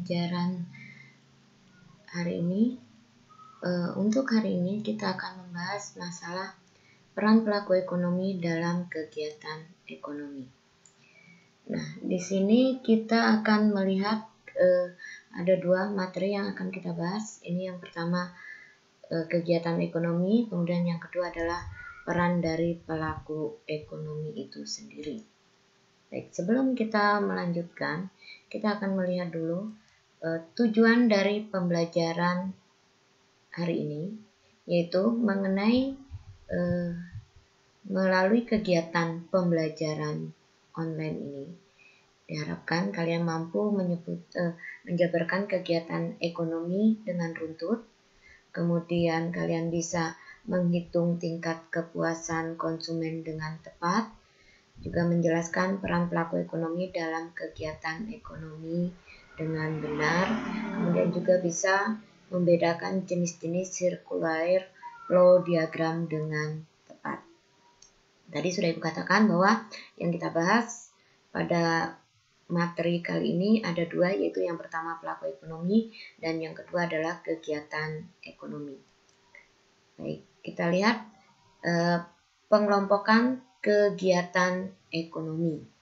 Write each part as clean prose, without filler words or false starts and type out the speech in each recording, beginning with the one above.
pembelajaran hari ini. Untuk hari ini kita akan membahas masalah peran pelaku ekonomi dalam kegiatan ekonomi. Nah, di sini kita akan melihat ada dua materi yang akan kita bahas. Ini yang pertama kegiatan ekonomi, kemudian yang kedua adalah peran dari pelaku ekonomi itu sendiri. Baik, sebelum kita melanjutkan, kita akan melihat dulu tujuan dari pembelajaran hari ini, yaitu mengenai melalui kegiatan pembelajaran online ini. Diharapkan kalian mampu menjabarkan kegiatan ekonomi dengan runtut, kemudian kalian bisa menghitung tingkat kepuasan konsumen dengan tepat, juga menjelaskan peran pelaku ekonomi dalam kegiatan ekonomi dengan benar, kemudian juga bisa membedakan jenis-jenis circular flow diagram dengan tepat. Tadi sudah Ibu katakan bahwa yang kita bahas pada materi kali ini ada dua, yaitu yang pertama pelaku ekonomi dan yang kedua adalah kegiatan ekonomi. Baik, kita lihat pengelompokan kegiatan ekonomi.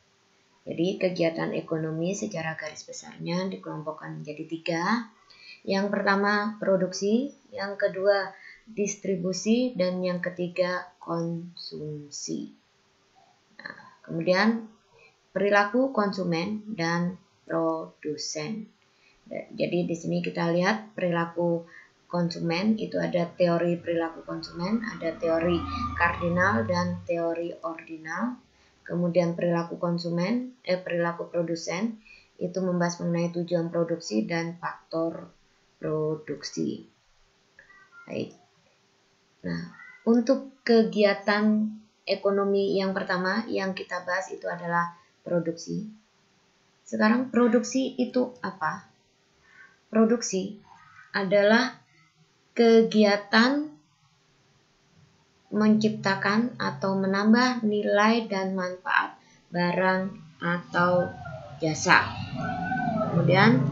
Jadi kegiatan ekonomi secara garis besarnya dikelompokkan menjadi tiga. Yang pertama produksi, yang kedua distribusi, dan yang ketiga konsumsi. Nah, kemudian perilaku konsumen dan produsen. Jadi di sini kita lihat perilaku konsumen itu ada teori perilaku konsumen, ada teori kardinal dan teori ordinal. Kemudian perilaku perilaku produsen itu membahas mengenai tujuan produksi dan faktor produksi. Baik. Nah, untuk kegiatan ekonomi yang pertama yang kita bahas itu adalah produksi. Sekarang produksi itu apa? Produksi adalah kegiatan menciptakan atau menambah nilai dan manfaat barang atau jasa. Kemudian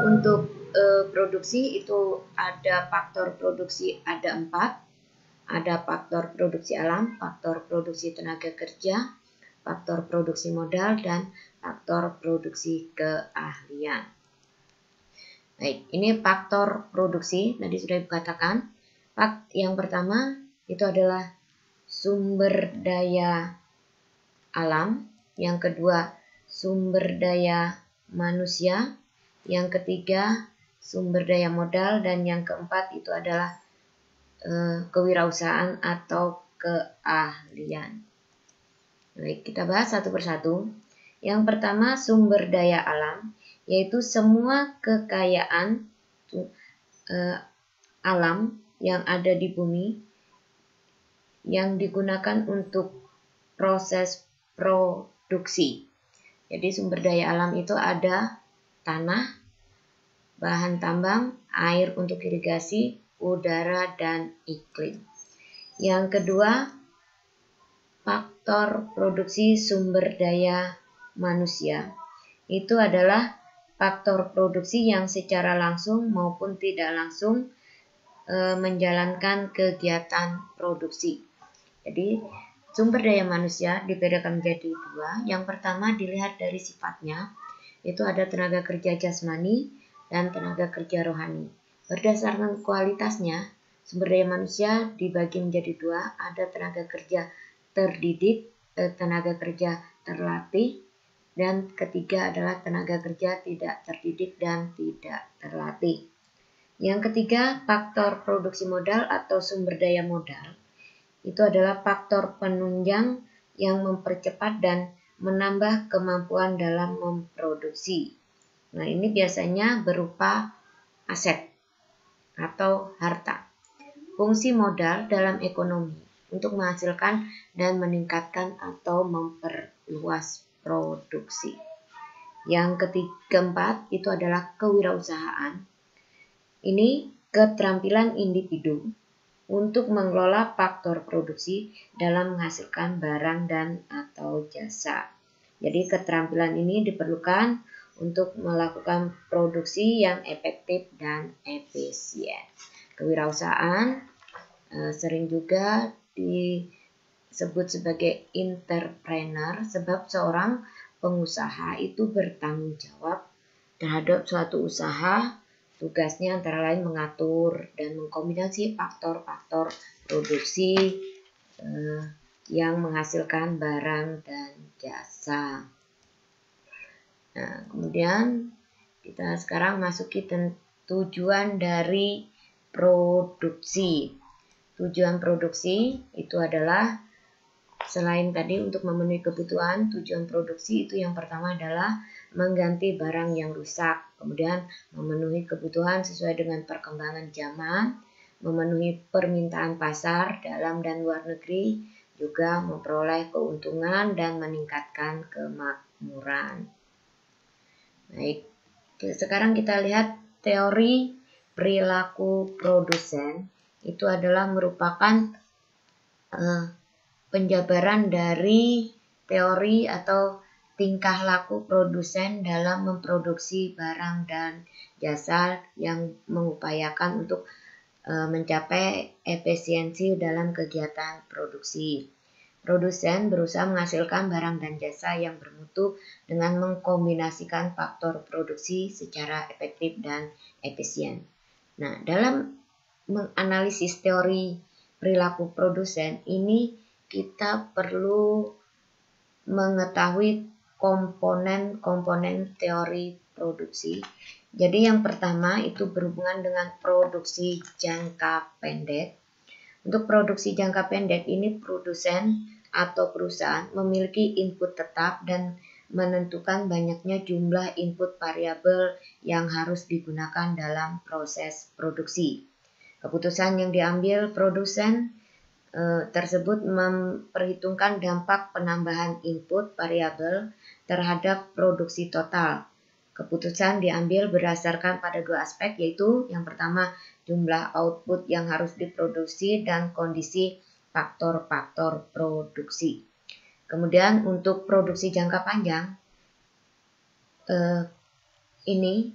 untuk produksi itu ada faktor produksi ada 4. Ada faktor produksi alam, faktor produksi tenaga kerja, faktor produksi modal, dan faktor produksi keahlian. Baik, ini faktor produksi, tadi sudah dikatakan. Yang pertama itu adalah sumber daya alam, yang kedua sumber daya manusia, yang ketiga sumber daya modal, dan yang keempat itu adalah kewirausahaan atau keahlian. Baik, kita bahas satu persatu. Yang pertama sumber daya alam, yaitu semua kekayaan alam yang ada di bumi yang digunakan untuk proses produksi. Jadi sumber daya alam itu ada tanah, bahan tambang, air untuk irigasi, udara, dan iklim. Yang kedua, faktor produksi sumber daya manusia. Itu adalah faktor produksi yang secara langsung maupun tidak langsung menjalankan kegiatan produksi. Jadi sumber daya manusia dibedakan menjadi dua. Yang pertama dilihat dari sifatnya, itu ada tenaga kerja jasmani dan tenaga kerja rohani. Berdasarkan kualitasnya, sumber daya manusia dibagi menjadi dua, ada tenaga kerja terdidik, tenaga kerja terlatih, dan ketiga adalah tenaga kerja tidak terdidik dan tidak terlatih. Yang ketiga, faktor produksi modal atau sumber daya modal. Itu adalah faktor penunjang yang mempercepat dan menambah kemampuan dalam memproduksi. Nah, ini biasanya berupa aset atau harta. Fungsi modal dalam ekonomi untuk menghasilkan dan meningkatkan atau memperluas produksi. Yang keempat itu adalah kewirausahaan. Ini keterampilan individu untuk mengelola faktor produksi dalam menghasilkan barang dan atau jasa. Jadi keterampilan ini diperlukan untuk melakukan produksi yang efektif dan efisien. Kewirausahaan sering juga disebut sebagai entrepreneur sebab seorang pengusaha itu bertanggung jawab terhadap suatu usaha. Tugasnya antara lain mengatur dan mengkombinasi faktor-faktor produksi yang menghasilkan barang dan jasa. Nah, kemudian kita sekarang masuki tujuan dari produksi. Tujuan produksi itu adalah selain tadi untuk memenuhi kebutuhan, tujuan produksi itu yang pertama adalah mengganti barang yang rusak, kemudian memenuhi kebutuhan sesuai dengan perkembangan zaman, memenuhi permintaan pasar dalam dan luar negeri, juga memperoleh keuntungan dan meningkatkan kemakmuran. Baik, sekarang kita lihat teori perilaku produsen. Itu adalah merupakan penjabaran dari teori atau tingkah laku produsen dalam memproduksi barang dan jasa yang mengupayakan untuk mencapai efisiensi dalam kegiatan produksi. Produsen berusaha menghasilkan barang dan jasa yang bermutu dengan mengkombinasikan faktor produksi secara efektif dan efisien. Nah, dalam menganalisis teori perilaku produsen ini kita perlu mengetahui komponen-komponen teori produksi. Jadi yang pertama itu berhubungan dengan produksi jangka pendek. Untuk produksi jangka pendek ini produsen atau perusahaan memiliki input tetap dan menentukan banyaknya jumlah input variabel yang harus digunakan dalam proses produksi. Keputusan yang diambil produsen tersebut memperhitungkan dampak penambahan input variabel terhadap produksi total. Keputusan diambil berdasarkan pada dua aspek, yaitu yang pertama jumlah output yang harus diproduksi dan kondisi faktor-faktor produksi. Kemudian untuk produksi jangka panjang ini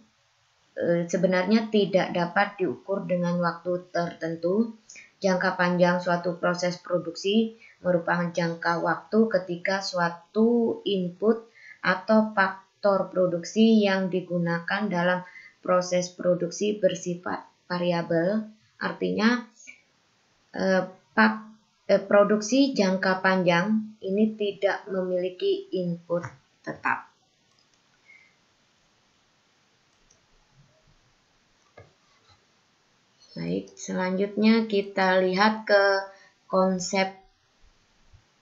sebenarnya tidak dapat diukur dengan waktu tertentu. Jangka panjang suatu proses produksi merupakan jangka waktu ketika suatu input atau faktor produksi yang digunakan dalam proses produksi bersifat variabel. Artinya produksi jangka panjang ini tidak memiliki input tetap. Baik, selanjutnya kita lihat ke konsep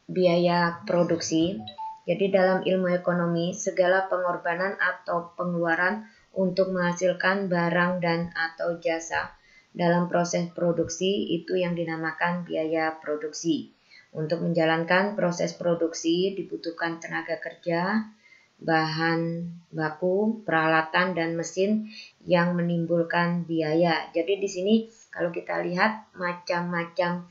biaya produksi. Jadi dalam ilmu ekonomi, segala pengorbanan atau pengeluaran untuk menghasilkan barang dan atau jasa dalam proses produksi itu yang dinamakan biaya produksi. Untuk menjalankan proses produksi dibutuhkan tenaga kerja, bahan baku, peralatan dan mesin yang menimbulkan biaya. Jadi di sini kalau kita lihat macam-macam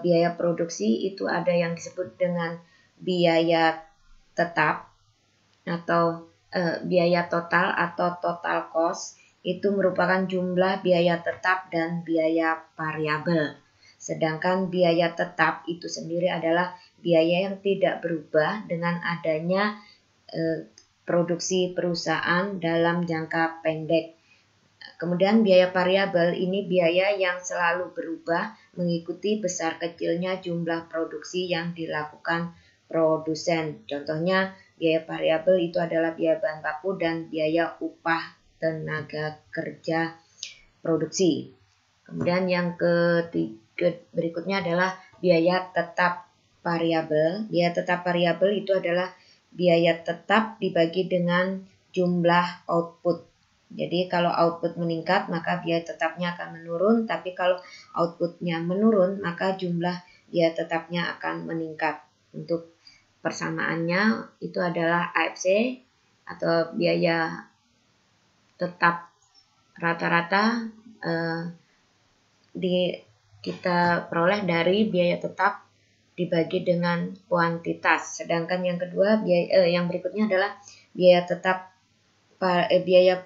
biaya produksi itu ada yang disebut dengan biaya tetap atau biaya total atau total cost. Itu merupakan jumlah biaya tetap dan biaya variabel. Sedangkan biaya tetap itu sendiri adalah biaya yang tidak berubah dengan adanya produksi perusahaan dalam jangka pendek. Kemudian biaya variabel ini biaya yang selalu berubah mengikuti besar kecilnya jumlah produksi yang dilakukan produsen. Contohnya biaya variabel itu adalah biaya bahan baku dan biaya upah tenaga kerja produksi. Kemudian yang ketiga berikutnya adalah biaya tetap variabel. Biaya tetap variabel itu adalah biaya tetap dibagi dengan jumlah output. Jadi kalau output meningkat maka biaya tetapnya akan menurun, tapi kalau outputnya menurun maka jumlah biaya tetapnya akan meningkat. Untuk persamaannya itu adalah AFC atau biaya tetap rata-rata kita peroleh dari biaya tetap dibagi dengan kuantitas. Sedangkan yang kedua yang berikutnya adalah biaya tetap biaya